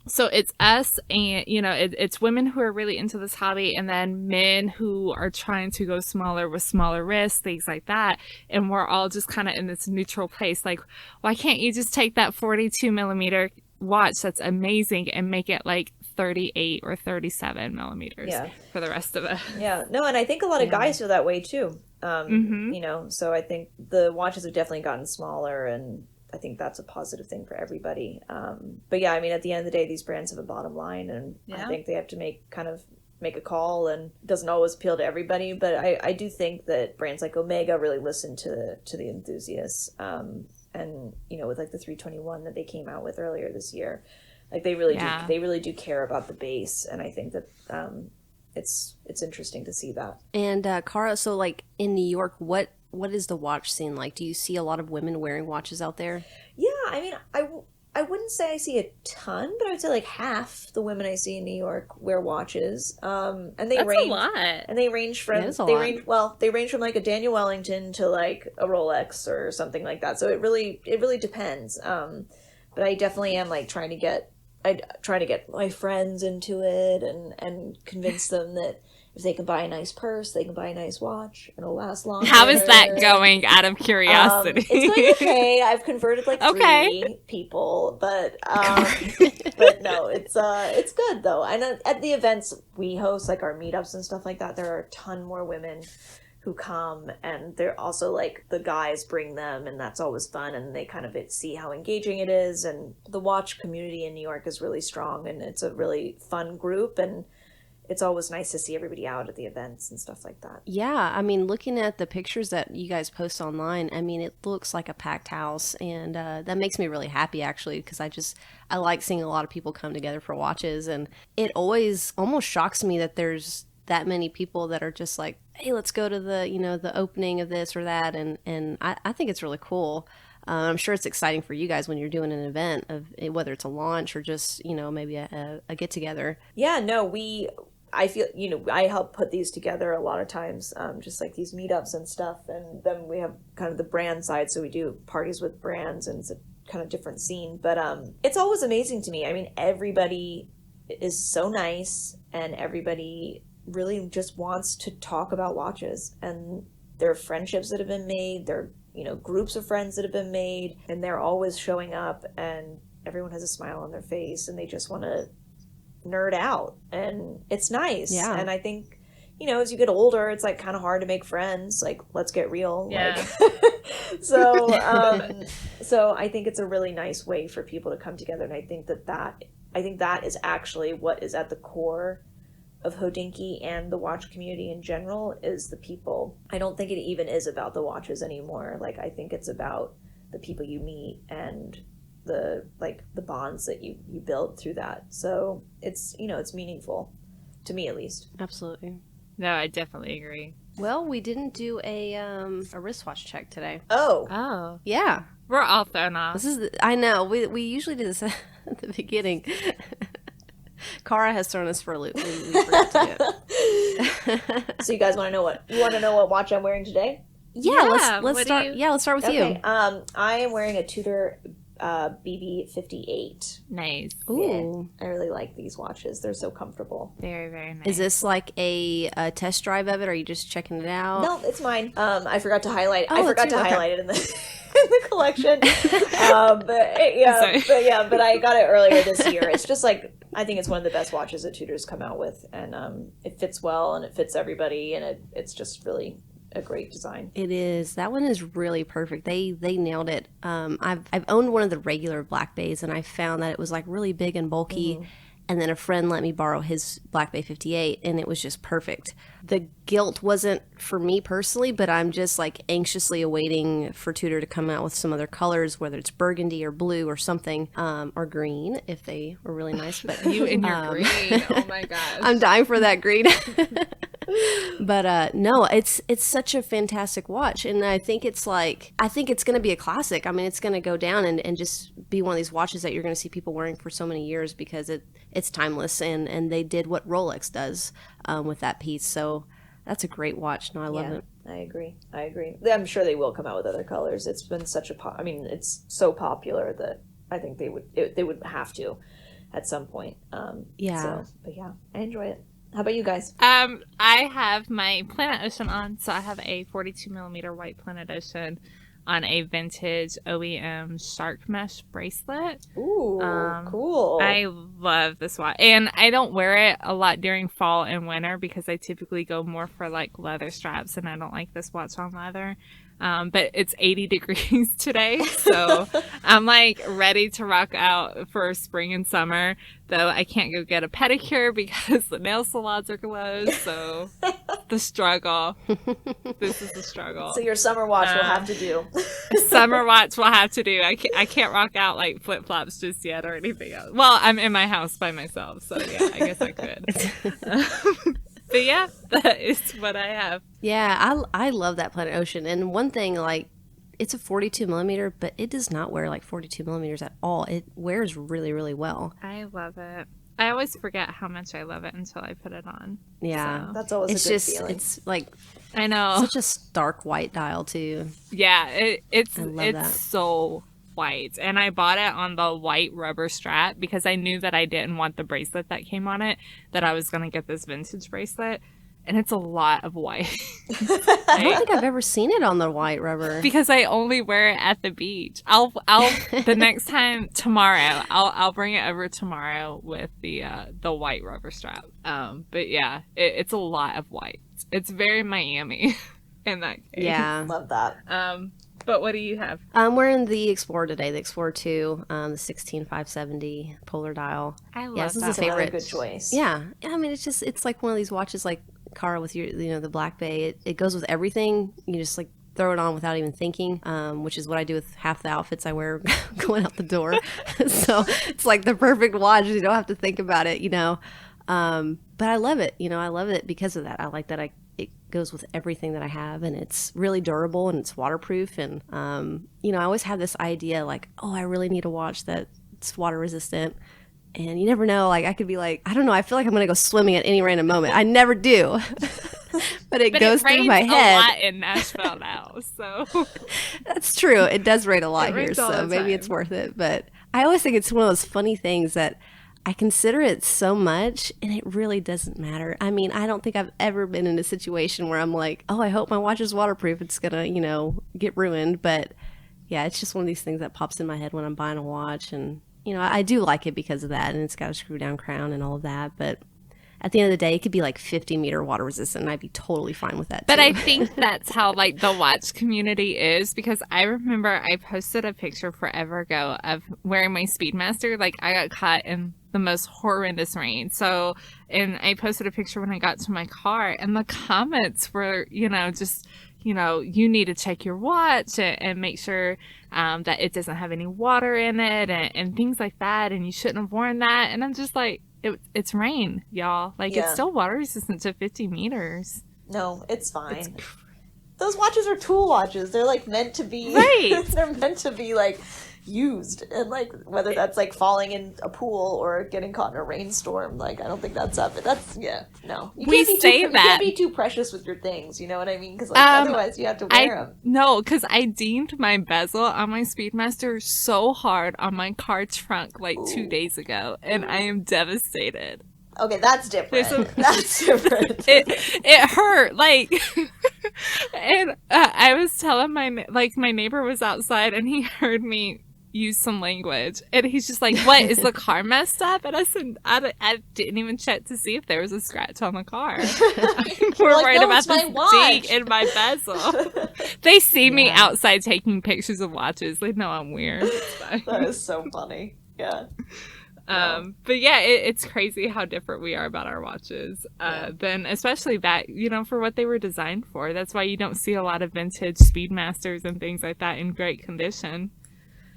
So it's us and, it's women who are really into this hobby, and then men who are trying to go smaller with smaller wrists, things like that. And we're all just kind of in this neutral place. Like, why can't you just take that 42 millimeter watch that's amazing and make it like 38 or 37 millimeters for the rest of it? Yeah. No, and I think a lot of guys feel that way too. So I think the watches have definitely gotten smaller, and I think that's a positive thing for everybody. But yeah, I mean, at the end of the day, these brands have a bottom line, and I think they have to make a call, and it doesn't always appeal to everybody. But I do think that brands like Omega really listen to the enthusiasts. And with like the 321 that they came out with earlier this year, like they really do care about the base, and I think that it's interesting to see that. And Cara, so like in New York, what is the watch scene like? Do you see a lot of women wearing watches out there? Yeah, I mean, I wouldn't say I see a ton, but I would say like half the women I see in New York wear watches. And they range a lot. And they range from they range from like a Daniel Wellington to like a Rolex or something like that. So it really depends. But I definitely am like trying to get my friends into it and convince them that if they can buy a nice purse, they can buy a nice watch, and it'll last longer. How is that going, out of curiosity? It's going okay. I've converted like 3 people, but but no, it's good though. And at the events we host, like our meetups and stuff like that, there are a ton more women who come, and they're also like the guys bring them, and that's always fun, and they kind of see how engaging it is. And the watch community in New York is really strong, and it's a really fun group, and it's always nice to see everybody out at the events and stuff like that. Yeah, I mean, looking at the pictures that you guys post online, I mean, it looks like a packed house, and that makes me really happy, actually, because I like seeing a lot of people come together for watches, and it always almost shocks me that there's that many people that are just like, hey, let's go to the, the opening of this or that, and I think it's really cool. I'm sure it's exciting for you guys when you're doing an event, of whether it's a launch or just, maybe a get-together. Yeah, no, I feel, I help put these together a lot of times, just like these meetups and stuff. And then we have kind of the brand side. So we do parties with brands, and it's a kind of different scene. But it's always amazing to me. I mean, everybody is so nice, and everybody really just wants to talk about watches. And there are friendships that have been made. There are, groups of friends that have been made. And they're always showing up, and everyone has a smile on their face, and they just want to nerd out, and it's nice. Yeah. And I think, as you get older, it's like kind of hard to make friends, like, let's get real. Yeah. Like, so I think it's a really nice way for people to come together, and I think that is actually what is at the core of Hodinkee and the watch community in general, is the people. I don't think it even is about the watches anymore. Like, I think it's about the people you meet and the bonds that you build through that. So it's it's meaningful to me, at least. Absolutely. No, I definitely agree. Well, we didn't do a wristwatch check today. Oh, Yeah, we're all thrown off. I know we usually do this at the beginning. Cara has thrown us for a loop. We forgot to do it. So you guys want to know what watch I'm wearing today? Yeah, let's start. Let's start with you. I am wearing a Tudor BB58. Nice. Ooh. Yeah, I really like these watches. They're so comfortable. Very, very nice. Is this like a test drive of it, or are you just checking it out? No, it's mine. I forgot to highlight. Oh, I forgot to okay. highlight it in the in the collection. But I got it earlier this year. It's just like, I think it's one of the best watches that Tudor's come out with, and it fits well, and it fits everybody, and it's just really a great design. It is. That one is really perfect. They nailed it. I've owned one of the regular Black Bays, and I found that it was like really big and bulky. Mm-hmm. And then a friend let me borrow his Black Bay 58, and it was just perfect. The gilt wasn't for me personally, but I'm just like anxiously awaiting for Tudor to come out with some other colors, whether it's burgundy or blue or something, or green if they were really nice. But you and your green, oh my gosh, I'm dying for that green. But no, it's such a fantastic watch, and I think it's going to be a classic. I mean, it's going to go down and just be one of these watches that you're going to see people wearing for so many years, because it's timeless, and they did what Rolex does with that piece. So that's a great watch. No, I love it. I agree. I'm sure they will come out with other colors. It's been such it's so popular that I think they would have to at some point. But yeah, I enjoy it. How about you guys? I have my Planet Ocean on, so I have a 42 millimeter white Planet Ocean on a vintage OEM shark mesh bracelet. Ooh, cool. I love this watch, and I don't wear it a lot during fall and winter because I typically go more for like leather straps, and I don't like this watch on leather. But it's 80 degrees today, so I'm like ready to rock out for spring and summer, though I can't go get a pedicure because the nail salons are closed, so the struggle. This is the struggle. So your summer watch will have to do. Summer watch will have to do. I can't rock out like flip-flops just yet or anything else. Well, I'm in my house by myself, so yeah, I guess I could. But yeah, that is what I have. Yeah, I love that Planet Ocean. And one thing, like, it's a 42 millimeter, but it does not wear like 42 millimeters at all. It wears really, really well. I love it. I always forget how much I love it until I put it on. Yeah. So. That's always a good feeling. It's like, I know. Such a stark white dial too. Yeah, it's that. so white, and I bought it on the white rubber strap because I knew that I didn't want the bracelet that came on it, that I was going to get this vintage bracelet, and it's a lot of white. I don't think I've ever seen it on the white rubber because I only wear it at the beach. I'll the next time tomorrow I'll bring it over tomorrow with the white rubber strap. But yeah, it's a lot of white. It's very Miami in that case. Yeah, love that. But what do you have? We're in the Explorer today, the Explorer 2, the 16570 polar dial. I love this is that. a favorite. Good choice. Yeah. I mean, it's like one of these watches like Cara with your, the Black Bay. It goes with everything. You just like throw it on without even thinking, which is what I do with half the outfits I wear going out the door. So it's like the perfect watch. You don't have to think about it, But I love it. I love it because of that. I like that it goes with everything that I have, and it's really durable and it's waterproof. And, I always have this idea like, oh, I really need a watch that's water resistant. And you never know, like I could be like, I don't know, I feel like I'm going to go swimming at any random moment. I never do. but it goes through my head. A lot in Nashville now, so. That's true. It does rain a lot here, so maybe time. it's worth it. But I always think it's one of those funny things that I consider it so much, and it really doesn't matter. I mean, I don't think I've ever been in a situation where I'm like, oh, I hope my watch is waterproof. It's going to, get ruined. But yeah, it's just one of these things that pops in my head when I'm buying a watch. And, I do like it because of that. And it's got a screw down crown and all of that. But at the end of the day, it could be like 50-meter water resistant, and I'd be totally fine with that, But too. I think that's how, like, the watch community is, because I remember I posted a picture forever ago of wearing my Speedmaster. Like, I got caught in the most horrendous rain. So, and I posted a picture when I got to my car, and the comments were, just, you need to check your watch and make sure that it doesn't have any water in it and things like that, and you shouldn't have worn that. And I'm just like, it's rain, y'all. Like, it's still water resistant to 50 meters. No, it's fine. Those watches are tool watches. They're like meant to be. Right. They're meant to be like used, and like whether that's like falling in a pool or getting caught in a rainstorm, like I don't think that's up. That's no. You can't be too precious with your things. You know what I mean? Because like otherwise you have to wear them. No, because I dinged my bezel on my Speedmaster so hard on my car trunk like 2 days ago, and I am devastated. Okay, that's different. That's different. It hurt, like, and I was telling my neighbor was outside, and he heard me use some language, and he's just like, "What, is the car messed up?" And I said, "I didn't even check to see if there was a scratch on the car." We're like, worried no, about this ding in my bezel. They see me outside taking pictures of watches. They know I'm weird. It's fine. That is so funny. Yeah. But yeah, it's crazy how different we are about our watches. Then especially back, for what they were designed for. That's why you don't see a lot of vintage Speedmasters and things like that in great condition.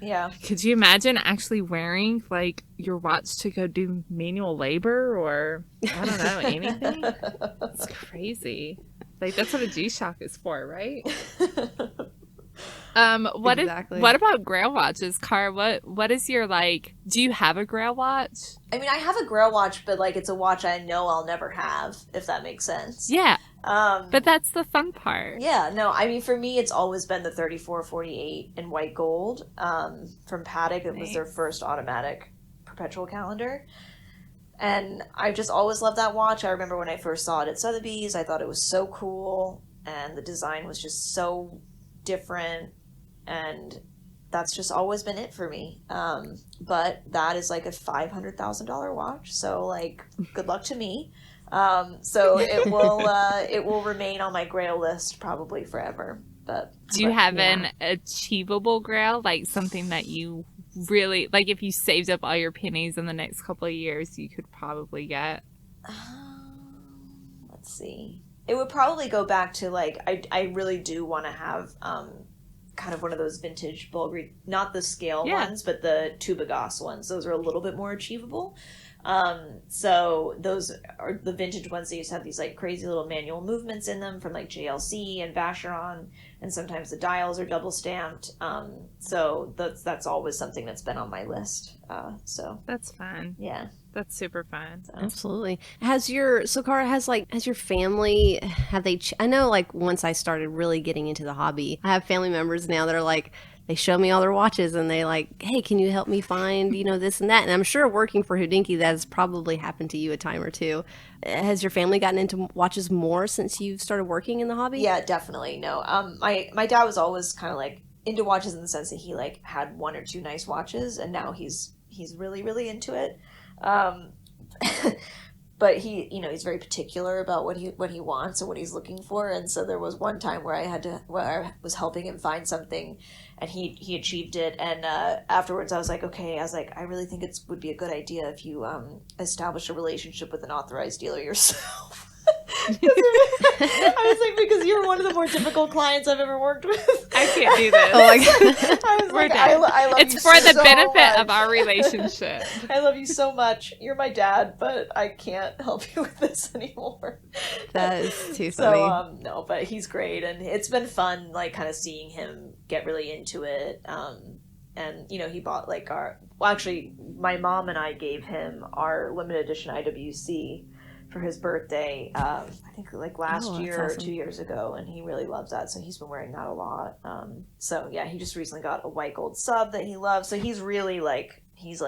Yeah. Could you imagine actually wearing like your watch to go do manual labor or I don't know, anything? It's crazy. Like that's what a G-Shock is for, right? What about Grail watches, Cara? What is your do you have a Grail watch? I mean, I have a Grail watch, but it's a watch I know I'll never have, if that makes sense. Yeah. But that's the fun part. Yeah, no, I mean, for me, it's always been the 3448 in white gold from Paddock. It was their first automatic perpetual calendar. And I've just always loved that watch. I remember when I first saw it at Sotheby's, I thought it was so cool, and the design was just so different, and that's just always been it for me. But that is like a $500,000 watch, so good luck to me. So it will remain on my Grail list probably forever. But do you have an achievable Grail, something that you really if you saved up all your pennies in the next couple of years, you could probably get? Let's see. It would probably go back to I really do want to have kind of one of those vintage Bulgari, not the scale ones, but the Tubagas ones. Those are a little bit more achievable. So those are the vintage ones. They used to have these crazy little manual movements in them from JLC and Vacheron, and sometimes the dials are double stamped. So that's always something that's been on my list. So that's fun. Yeah. That's super fun. So. Absolutely. Cara, has your family, have they, I know once I started really getting into the hobby, I have family members now that are they show me all their watches and they hey, can you help me find, this and that? And I'm sure working for Hodinkee, that has probably happened to you a time or two. Has your family gotten into watches more since you've started working in the hobby? Yeah, definitely. No. My dad was always kind of into watches in the sense that he had one or two nice watches, and now he's really, really into it. but he, you know, he's very particular about what he wants and what he's looking for. And so there was one time where I was helping him find something, and he achieved it. And afterwards, I was like, okay, I really think it would be a good idea if you establish a relationship with an authorized dealer yourself. I was like, because you're one of the more difficult clients I've ever worked with. I can't do this. Oh my God. I was We're like, done. I love It's you for the so benefit much. of our relationship. I love you so much. You're my dad, but I can't help you with this anymore. That is too funny. So, no, but he's great, and it's been fun, like, kind of seeing him get really into it. And, you know, he bought, like, actually, my mom and I gave him our limited edition IWC for his birthday, I think like last year or 2 years ago, and he really loves that, so he's been wearing that a lot. So yeah, he just recently got a white gold sub that he loves, so he's really like is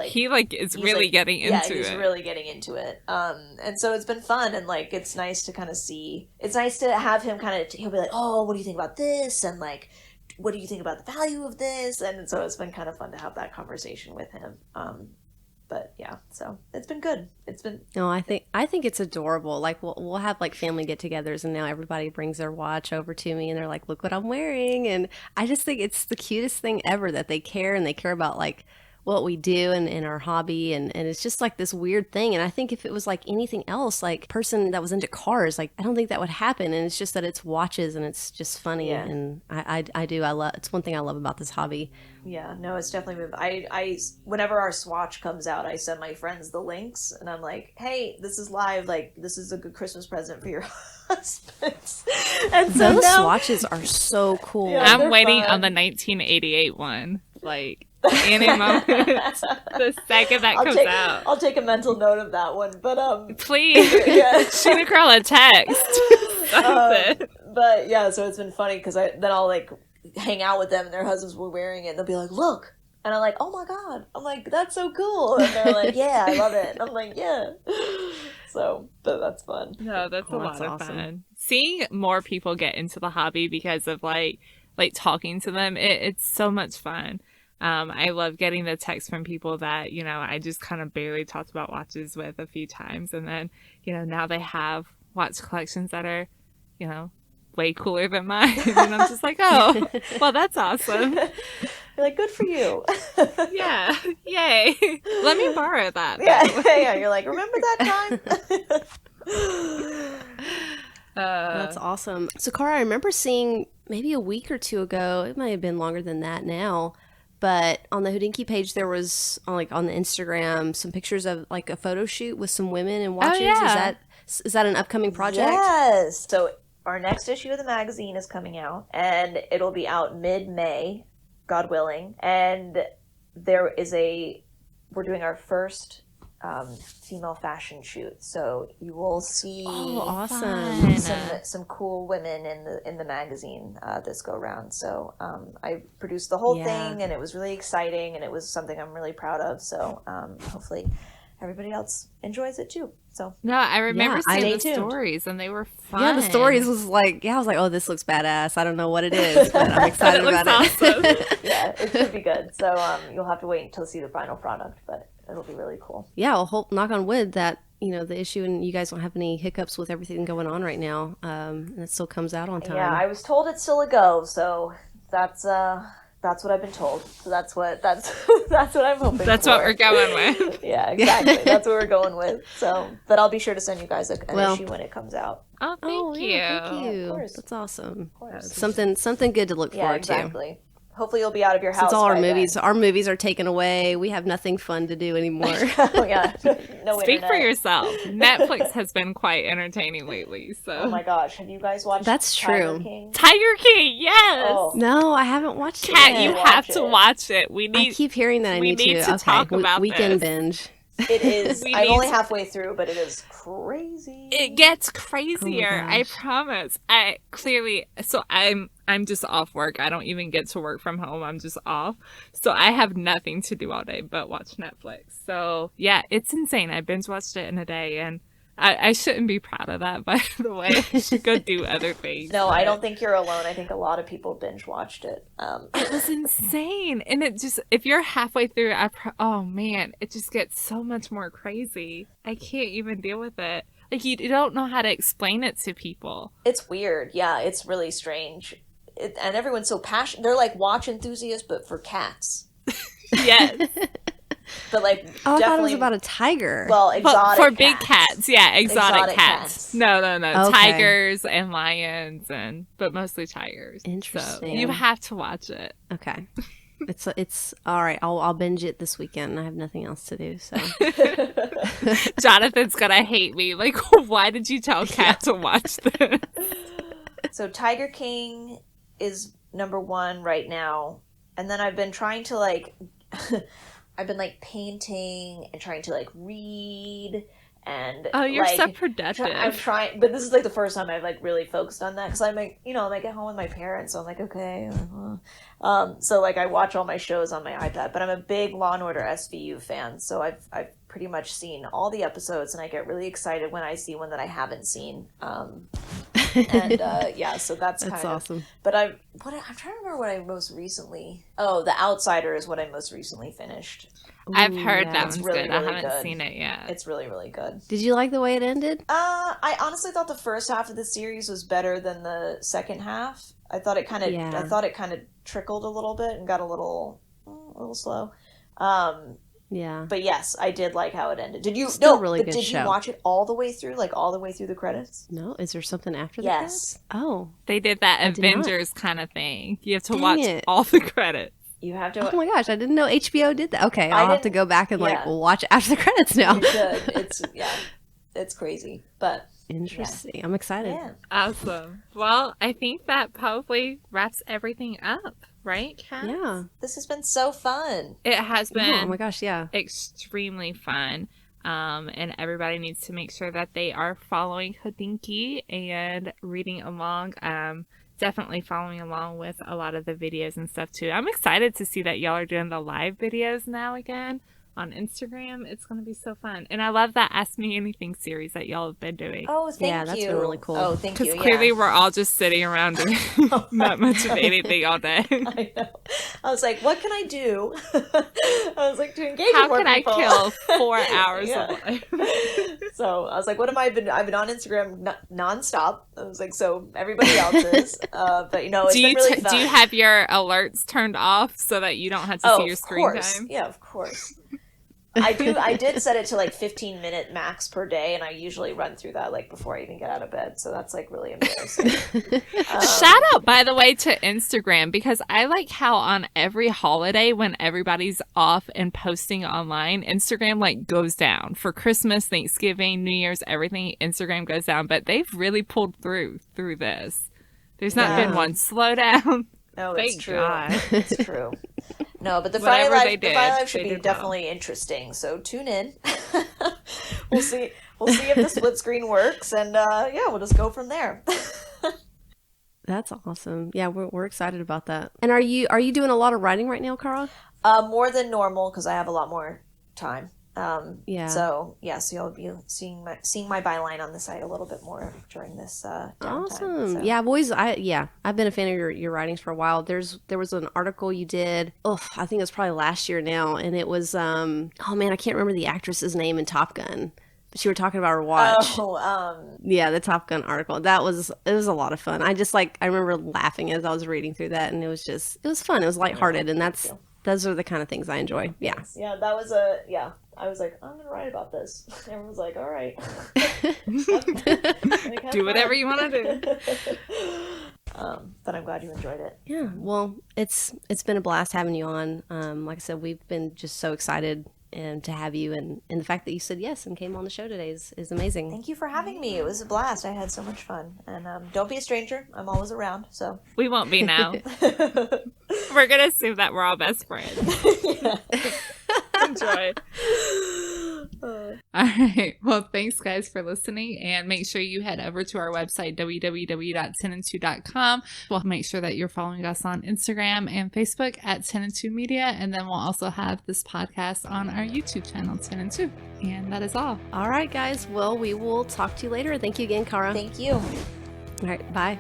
really getting into it. Yeah, he's really getting into it. And so it's been fun, and like it's nice to kind of see. It's nice to have him kind of. He'll be like, "Oh, what do you think about this?" and like, "What do you think about the value of this?" And so it's been kind of fun to have that conversation with him. But yeah, so it's been good. It's been No, I think it's adorable. Like we'll have like family get-togethers, and now everybody brings their watch over to me, and they're like, "Look what I'm wearing," and I just think it's the cutest thing ever that they care, and they care about like what we do and our hobby, and it's just like this weird thing. And I think if it was like anything else, like person that was into cars, like I don't think that would happen. And it's just that it's watches, and it's just funny. Yeah. And I love it's one thing I love about this hobby. Yeah, no, it's definitely been. I whenever our swatch comes out, I send my friends the links, and I'm like, "Hey, this is live. Like, this is a good Christmas present for your husbands." And so Those now, swatches are so cool. Yeah. I'm they're waiting fun. on the 1988 one. Like, any moment, the second that comes out. I'll take a mental note of that one. But Please, yeah. shoot a girl a text. Something. But yeah, so it's been funny because I'll like hang out with them, and their husbands were wearing it, and they'll be like, "Look," and I'm like, "Oh my God," I'm like, "That's so cool," and they're like, "Yeah, I love it," and I'm like, "Yeah." So, but that's fun. No, that's a lot of awesome. fun. Seeing more people get into the hobby because of like talking to them, it's so much fun. I love getting the text from people that, you know, I just kind of barely talked about watches with a few times. And then, you know, now they have watch collections that are, you know, way cooler than mine. And I'm just like, oh, well, that's awesome. You're like, good for you. Yeah. Yay. Let me borrow that. Yeah, yeah. You're like, remember that time? That's awesome. So, Cara, I remember seeing maybe a week or two ago, it might have been longer than that now, but on the Hodinkee page, there was on the Instagram some pictures of like a photo shoot with some women and watches. yeah. Is that an upcoming project? Yes. So our next issue of the magazine is coming out, and it'll be out mid-May, God willing. And we're doing our first female fashion shoot, so you will see Awesome. some cool women in the magazine this go round. So I produced the whole thing, and it was really exciting, and it was something I'm really proud of. So hopefully everybody else enjoys it too. So No, I remember seeing stay the tuned. stories, and they were fun. Yeah, the stories was like, I was like, oh, this looks badass. I don't know what it is, but I'm excited It looks about awesome. it. yeah, it should be good. So you'll have to wait until see the final product, but it'll be really cool. Yeah, I'll hope, knock on wood, that the issue and you guys don't have any hiccups with everything going on right now, and it still comes out on time. Yeah, I was told it's still a go, so that's what I've been told. So that's what I'm hoping. That's for. what we're going with. Yeah, exactly. That's what we're going with. So, but I'll be sure to send you guys an issue when it comes out. Oh, thank you. Yeah, thank you. Of course. That's awesome. Of course. Something good to look Yeah, forward to. exactly. Hopefully, you'll be out of your house. Since all our by movies are taken away, we have nothing fun to do anymore. then. Oh yeah, no Speak for internet. yourself. Netflix has been quite entertaining lately. So Oh my gosh, have you guys watched? That's Tiger true. King? Tiger King, yes. Oh. No, I haven't watched it Kat, yet. you Watch have it. to watch it. We I need. keep hearing that I we need need to Okay, talk about weekend this. binge. It is. We I'm need only to- halfway through, but it is crazy. It gets crazier. I gosh. promise. I'm just off work. I don't even get to work from home. I'm just off. So I have nothing to do all day but watch Netflix. So yeah, it's insane. I binge watched it in a day, and I shouldn't be proud of that, by the way. I should go do other things. No, I don't think you're alone. I think a lot of people binge watched it. It was insane. And it just, if you're halfway through, oh man, it just gets so much more crazy. I can't even deal with it. Like, you don't know how to explain it to people. It's weird. Yeah, it's really strange. And everyone's so passionate. They're like watch enthusiasts, but for cats. Yes. But like, oh, I thought it was about a tiger. Well, exotic for cats. big cats, yeah, exotic cats. No, Okay. tigers and lions, but mostly tigers. Interesting. So you have to watch it. Okay. It's all right. I'll binge it this weekend. I have nothing else to do. So Jonathan's gonna hate me. Like, why did you tell Kat to watch this? So Tiger King is number 1 right now, and then I've been trying to like, I've been like painting and trying to like read. And oh, you're like, so productive. I'm trying, but this is like the first time I've like really focused on that because I'm like, I'm like at home with my parents, so I'm like, okay. So like I watch all my shows on my iPad, but I'm a big Law and Order SVU fan, so I've pretty much seen all the episodes, and I get really excited when I see one that I haven't seen. Yeah, so that's kind of awesome. But I'm trying to remember what I most recently. Oh, The Outsider is what I most recently finished. I've heard that It's one's really, good. really I haven't good. seen it yet. It's really, really good. Did you like the way it ended? I honestly thought the first half of the series was better than the second half. I thought it kind of trickled a little bit and got a little slow. Yeah. But yes, I did like how it ended. Did you? Still No, really but good did show. you watch it all the way through, like all the way through the credits? No, is there something after the Yes. credits? Oh, They did that I did not. Avengers kind of thing. You have to Dang watch it. all the credits. You have to. oh my gosh! I didn't know HBO did that. Okay, I'll have to didn't- go back and yeah. watch after the credits now. You should. It's crazy, but Interesting. I'm excited. yeah. Awesome. Well, I think that probably wraps everything up, right, Kat? Yeah. This has been so fun. It has been Oh my gosh! Yeah. extremely fun. And everybody needs to make sure that they are following Hodinkee and reading along. Definitely following along with a lot of the videos and stuff too. I'm excited to see that y'all are doing the live videos now again on Instagram. It's going to be so fun. And I love that Ask Me Anything series that y'all have been doing. Oh, thank you. Yeah, that's been really cool. Oh, thank you. Because Yeah. clearly we're all just sitting around doing not much of anything all day. I know. I was like, what can I do? I was like, to engage How with more can I people. kill 4 hours Yeah. of life? So I was like, I've been on Instagram nonstop. I was like, so everybody else is. But it's been really fun. Do you have your alerts turned off so that you don't have to see your screen time? Yeah, of course. I did set it to like 15-minute max per day, and I usually run through that like before I even get out of bed. So that's like really embarrassing. Shout out, by the way, to Instagram, because I like how on every holiday when everybody's off and posting online, Instagram like goes down. For Christmas, Thanksgiving, New Year's, everything, Instagram goes down. But they've really pulled through this. There's not Yeah. been one slowdown. No, it's Thank true. God. It's true. No, but the Whatever Friday they Live, did, should they be did well. definitely interesting. So tune in. We'll see if the split screen works, and we'll just go from there. That's awesome. Yeah, we're excited about that. And are you doing a lot of writing right now, Cara? More than normal because I have a lot more time. Yeah. So you'll be seeing my byline on the site a little bit more during this downtime. Awesome. So. Yeah, I've been a fan of your writings for a while. There was an article you did. Oh, I think it was probably last year now, and it was oh man, I can't remember the actress's name in Top Gun. But you were talking about her watch. Yeah, the Top Gun article. It was a lot of fun. I remember laughing as I was reading through that, and it was fun. It was lighthearted, and those are the kind of things I enjoy. Yeah. Yeah, that was I was like, I'm gonna write about this. Everyone was like, all right. Do whatever you want to do. But I'm glad you enjoyed it. Yeah. Well, it's been a blast having you on. Like I said, we've been just so excited to have you, and the fact that you said yes and came on the show today is amazing. Thank you for having me. It was a blast. I had so much fun. And don't be a stranger. I'm always around. So We won't be now. We're going to assume that we're all best friends. Enjoy. All right. Well, thanks guys for listening, and make sure you head over to our website, www.10and2.com. We'll make sure that you're following us on Instagram and Facebook at 10 and 2 Media. And then we'll also have this podcast on our YouTube channel, 10 and 2. And that is all. All right, guys. Well, we will talk to you later. Thank you again, Cara. Thank you. All right. Bye.